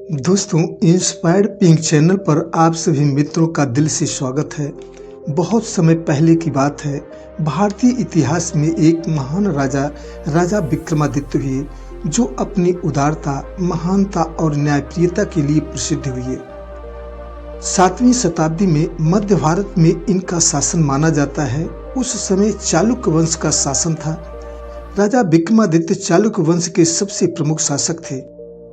दोस्तों, inspired pink channel पर आप सभी मित्रों का दिल से स्वागत है। बहुत समय पहले की बात है, भारतीय इतिहास में एक महान राजा विक्रमादित्य हुए, जो अपनी उदारता, महानता और न्यायप्रियता के लिए प्रसिद्ध हुए। 7वीं शताब्दी में मध्य भारत में इनका शासन माना जाता है। उस समय चालुक्य वंश का शासन था। राजा विक्रमादित्य चालुक्य वंश के सबसे प्रमुख शासक थे।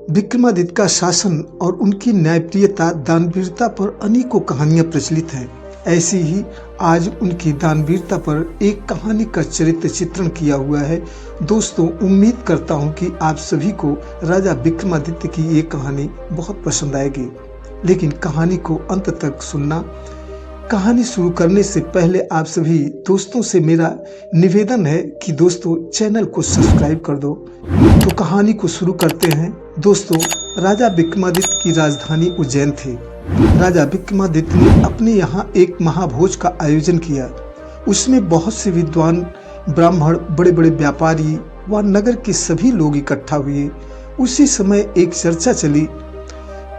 विक्रमादित्य का शासन और उनकी न्यायप्रियता, दानवीरता पर अनेकों कहानियां प्रचलित हैं। ऐसी ही आज उनकी दानवीरता पर एक कहानी का चरित्र चित्रण किया हुआ है। दोस्तों, उम्मीद करता हूं कि आप सभी को राजा विक्रमादित्य की ये कहानी बहुत पसंद आएगी, लेकिन कहानी को अंत तक सुनना। कहानी शुरू करने से पहले आप सभी दोस्तों से मेरा निवेदन है कि दोस्तों चैनल को सब्सक्राइब कर दो। तो कहानी को शुरू करते हैं। दोस्तों, राजा विक्रमादित्य की राजधानी उज्जैन थी। राजा विक्रमादित्य ने अपने यहाँ एक महाभोज का आयोजन किया। उसमें बहुत से विद्वान, ब्राह्मण, बड़े बड़े व्यापारी व नगर के सभी लोग इकट्ठा हुए। उसी समय एक चर्चा चली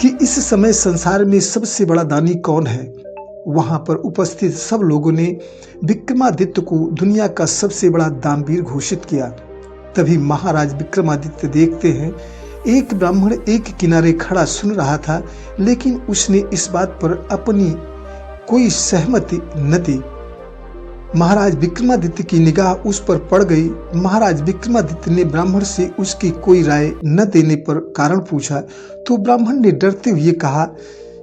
कि इस समय संसार में सबसे बड़ा दानी कौन है। वहां पर उपस्थित सब लोगों ने विक्रमादित्य को दुनिया का सबसे बड़ा दानवीर घोषित किया। तभी महाराज विक्रमादित्य देखते हैं, एक ब्राह्मण एक किनारे खड़ा सुन रहा था, लेकिन उसने इस बात पर अपनी कोई सहमति न दी। महाराज विक्रमादित्य की निगाह उस पर पड़ गई। महाराज विक्रमादित्य ने ब्राह्मण से उसकी कोई राय न देने पर कारण पूछा, तो ब्राह्मण ने डरते हुए कहा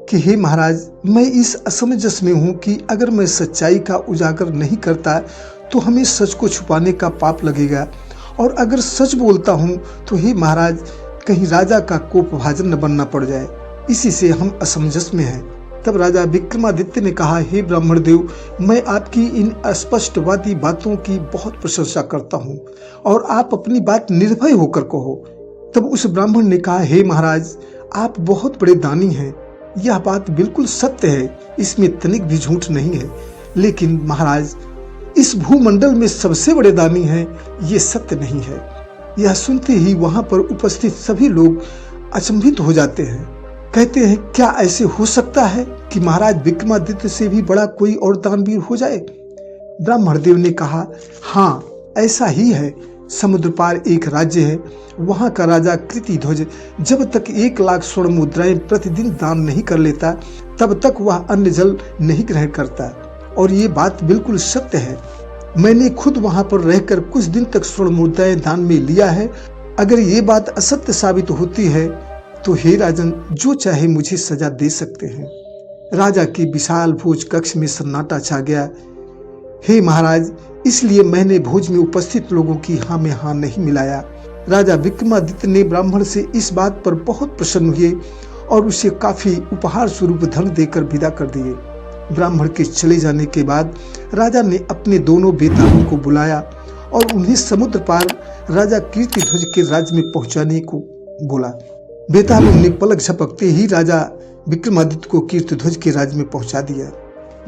कि हे महाराज, मैं इस असमंजस में हूँ कि अगर मैं सच्चाई का उजागर नहीं करता तो हमें सच को छुपाने का पाप लगेगा, और अगर सच बोलता हूँ तो हे महाराज, कहीं राजा का कोपभाजन न बनना पड़ जाए। इसी से हम असमंजस में हैं। तब राजा विक्रमादित्य ने कहा, हे ब्राह्मण देव, मैं आपकी इन स्पष्टवादी बातों की बहुत प्रशंसा करता हूँ, और आप अपनी बात निर्भय होकर कहो। तब उस ब्राह्मण ने कहा, हे महाराज, आप बहुत बड़े दानी हैं। यह बात बिल्कुल सत्य है, इसमें तनिक भी झूठ नहीं है। लेकिन महाराज, इस भूमंडल में सबसे बड़े दानी हैं, ये सत्य नहीं है। यह सुनते ही वहां पर उपस्थित सभी लोग अचंभित हो जाते हैं। कहते हैं, क्या ऐसे हो सकता है कि महाराज विक्रमादित्य से भी बड़ा कोई और दानवीर हो जाए? ब्राह्मण देव ने कहा, हाँ, ऐसा ही है। समुद्र पार एक राज्य है, वहां का राजा कृतिध्वज जब तक 1 लाख स्वर्ण मुद्राएं प्रतिदिन दान नहीं कर लेता, तब तक वह अन्न जल नहीं ग्रहण करता। और ये बात बिल्कुल सत्य है। मैंने खुद वहां पर रहकर कुछ दिन तक स्वर्ण मुद्राएं दान में लिया है। अगर ये बात असत्य साबित होती है तो हे राजन, जो चाहे मुझे सजा दे सकते हैं। राजा के विशाल भोज कक्ष में सन्नाटा छा गया। हे महाराज, इसलिए मैंने भोज में उपस्थित लोगों की हाँ में हाँ नहीं मिलाया। राजा विक्रमादित्य ने ब्राह्मण से इस बात पर बहुत प्रसन्न हुए और उसे काफी उपहार स्वरूप धन देकर विदा कर दिए। ब्राह्मण के चले जाने के बाद राजा ने अपने दोनों बेतालों को बुलाया और उन्हें समुद्र पार राजा कीर्तिध्वज के राज्य में पहुंचाने को बोला। बेतालों ने पलक झपकते ही राजा विक्रमादित्य को कीर्तिध्वज के राज्य में पहुंचा दिया।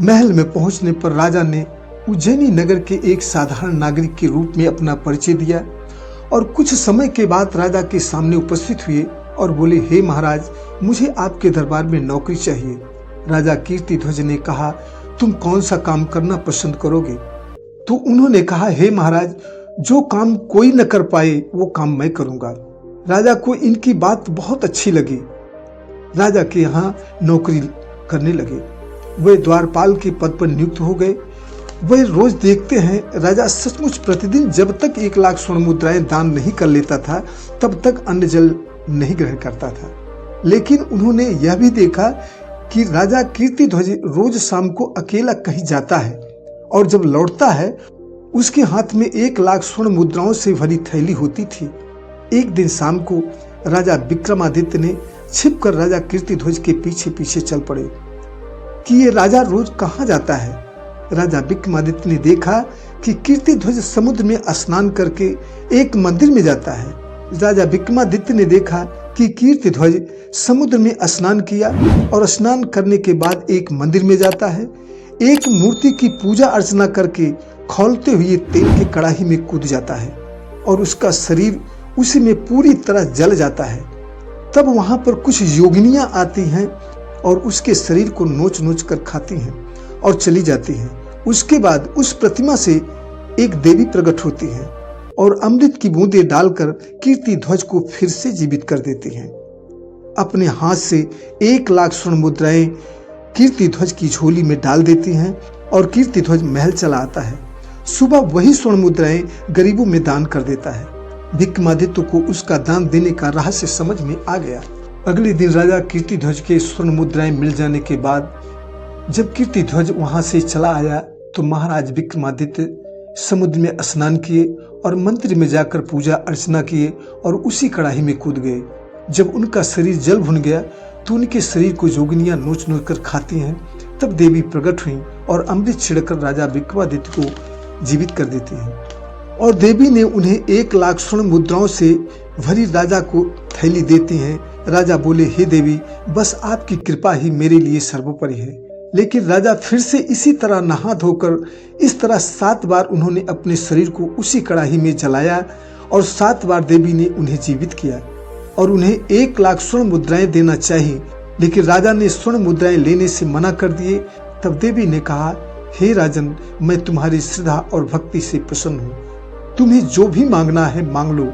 महल में पहुंचने पर राजा ने उज्जैनी नगर के एक साधारण नागरिक के रूप में अपना परिचय दिया और कुछ समय के बाद राजा के सामने उपस्थित हुए और बोले, हे महाराज, मुझे आपके दरबार में नौकरी चाहिए। राजा कीर्तिध्वज ने कहा, तुम कौन सा काम करना पसंद करोगे? तो उन्होंने कहा, हे महाराज, जो काम कोई न कर पाए वो काम मैं करूंगा। राजा को इनकी बात बहुत अच्छी लगी। राजा के यहाँ नौकरी करने लगे। वे द्वारपाल के पद पर नियुक्त हो गए। वे रोज देखते हैं, राजा सचमुच प्रतिदिन जब तक 1 लाख स्वर्ण मुद्राएं दान नहीं कर लेता था, तब तक अन्न जल नहीं ग्रहण करता था। लेकिन उन्होंने यह भी देखा कि राजा कीर्तिध्वज रोज शाम को अकेला कहीं जाता है और जब लौटता है उसके हाथ में 1 लाख स्वर्ण मुद्राओं से भरी थैली होती थी। एक दिन शाम को राजा विक्रमादित्य ने छिपकर राजा कीर्तिध्वज के पीछे पीछे चल पड़े कि ये राजा रोज कहाँ जाता है। राजा विक्रमादित्य ने देखा कि कीर्तिध्वज समुद्र में स्नान करके एक मंदिर में जाता है। राजा विक्रमादित्य ने देखा कि कीर्तिध्वज समुद्र में स्नान किया और स्नान करने के बाद एक मंदिर में जाता है, एक मूर्ति की पूजा अर्चना करके खौलते हुए तेल की कड़ाही में कूद जाता है और उसका शरीर उसी में पूरी तरह जल जाता है। तब वहां पर कुछ योगिनियां आती हैं और उसके शरीर को नोच नोच कर खाती हैं और चली जाती हैं। उसके बाद उस प्रतिमा से एक देवी प्रकट होती है और अमृत की बूंदें डालकर कीर्ति ध्वज को फिर से जीवित कर देती हैं। अपने हाथ से 1,00,000 स्वर्ण मुद्राएं कीर्ति ध्वज की झोली में डाल देती हैं और कीर्ति ध्वज महल चला आता है। सुबह वही स्वर्ण मुद्राएं गरीबों में दान कर देता है। विक्रमादित्य को उसका दान देने का रहस्य समझ में आ गया। अगले दिन राजा कीर्ति ध्वज के स्वर्ण मुद्राएं मिल जाने के बाद जब कीर्ति ध्वज वहां से चला आया तो महाराज विक्रमादित्य समुद्र में स्नान किए और मंदिर में जाकर पूजा अर्चना किए और उसी कड़ाही में कूद गए। जब उनका शरीर जल भुन गया तो उनके शरीर को जोगिनियां नोच नोच कर खाती हैं। तब देवी प्रकट हुई और अमृत छिड़कर राजा विक्रमादित्य को जीवित कर देती हैं और देवी ने उन्हें 1,00,000 स्वर्ण मुद्राओं से भरी राजा को थैली देती हैं। राजा बोले, हे देवी, बस आपकी कृपा ही मेरे लिए सर्वोपरि है। लेकिन राजा फिर से इसी तरह नहा धोकर इस तरह 7 बार उन्होंने अपने शरीर को उसी कड़ाही में जलाया और 7 बार देवी ने उन्हें जीवित किया और उन्हें 1,00,000 स्वर्ण मुद्राएं देना चाहिए, लेकिन राजा ने स्वर्ण मुद्राएं लेने से मना कर दिए। तब देवी ने कहा, हे राजन, मैं तुम्हारी श्रद्धा और भक्ति से प्रसन्न हूँ, तुम्हें जो भी मांगना है मांग लो।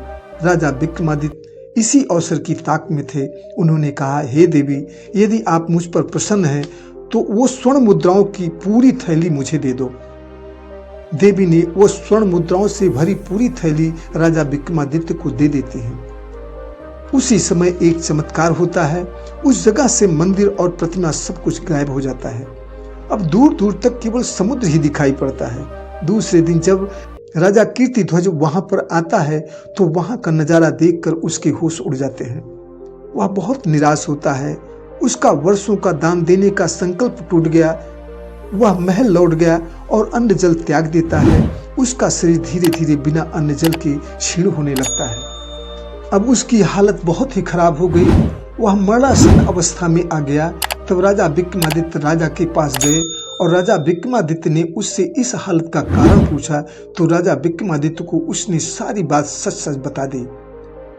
राजा विक्रमादित्य इसी अवसर की ताक में थे। उन्होंने कहा, हे देवी, यदि आप मुझ पर प्रसन्न हैं तो वो स्वर्ण मुद्राओं की पूरी थैली मुझे दे दो। देवी ने वो स्वर्ण मुद्राओं से भरी पूरी थैली राजा विक्रमादित्य को दे देती है। उसी समय एक चमत्कार होता है। उस जगह से मंदिर और प्रतिमा सब कुछ गायब हो जाता है। अब दूर दूर तक केवल समुद्र ही दिखाई पड़ता है। दूसरे दिन जब राजा कीर्ति ध्वज वहां पर आता है तो वहां का नजारा देखकर उसके होश उड़ जाते हैं। वह बहुत निराश होता है। उसका वर्षों का दान देने का संकल्प टूट गया। वह महल लौट गया और अन्न जल त्याग देता है। उसका शरीर धीरे धीरे बिना अन्न जल के क्षीण होने लगता है। अब उसकी हालत बहुत ही खराब हो गई। वह मरणासन अवस्था में आ गया। तब राजा विक्रमादित्य राजा के पास गए और राजा विक्रमादित्य ने उससे इस हालत का कारण पूछा तो राजा विक्रमादित्य को उसने सारी बात सच सच बता दी।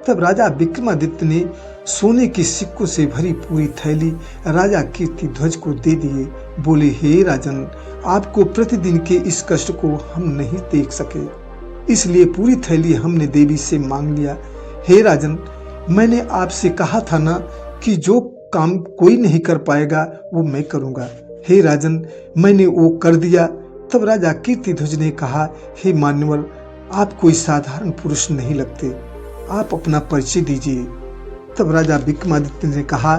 तब राजा विक्रमादित्य ने सोने के सिक्कों से भरी पूरी थैली राजा कीर्ति ध्वज को दे दिए। बोले, हे राजन, आपको प्रतिदिन के इस कष्ट को हम नहीं देख सके, इसलिए पूरी थैली हमने देवी से मांग लिया। हे राजन, मैंने आपसे कहा था ना कि जो काम कोई नहीं कर पाएगा वो मैं करूंगा। हे राजन, मैंने वो कर दिया। तब राजा कीर्ति ध्वज ने कहा, हे मान्यवर, आप कोई साधारण पुरुष नहीं लगते, आप अपना परिचय दीजिए। तब राजा विक्रमादित्य ने कहा,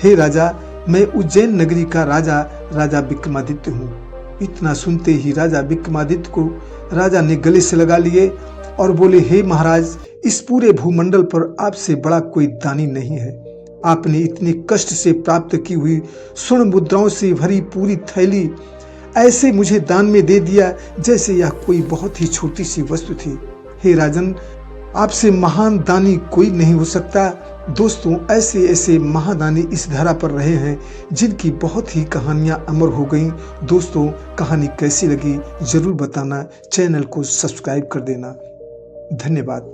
हे राजा, मैं उज्जैन नगरी का राजा राजा विक्रमादित्य हूँ। इतना सुनते ही राजा विक्रमादित्य को राजा ने गले से लगा लिए और बोले, हे महाराज, इस पूरे भूमंडल पर आपसे बड़ा कोई दानी नहीं है। आपने इतने कष्ट से प्राप्त की हुई स्वर्ण मुद्राओं से भरी पूरी थैली ऐसे मुझे दान में दे दिया जैसे यह कोई बहुत ही छोटी सी वस्तु थी। हे राजन, आपसे महान दानी कोई नहीं हो सकता। दोस्तों, ऐसे ऐसे महादानी इस धरा पर रहे हैं जिनकी बहुत ही कहानियां अमर हो गईं। दोस्तों, कहानी कैसी लगी जरूर बताना। चैनल को सब्सक्राइब कर देना। धन्यवाद।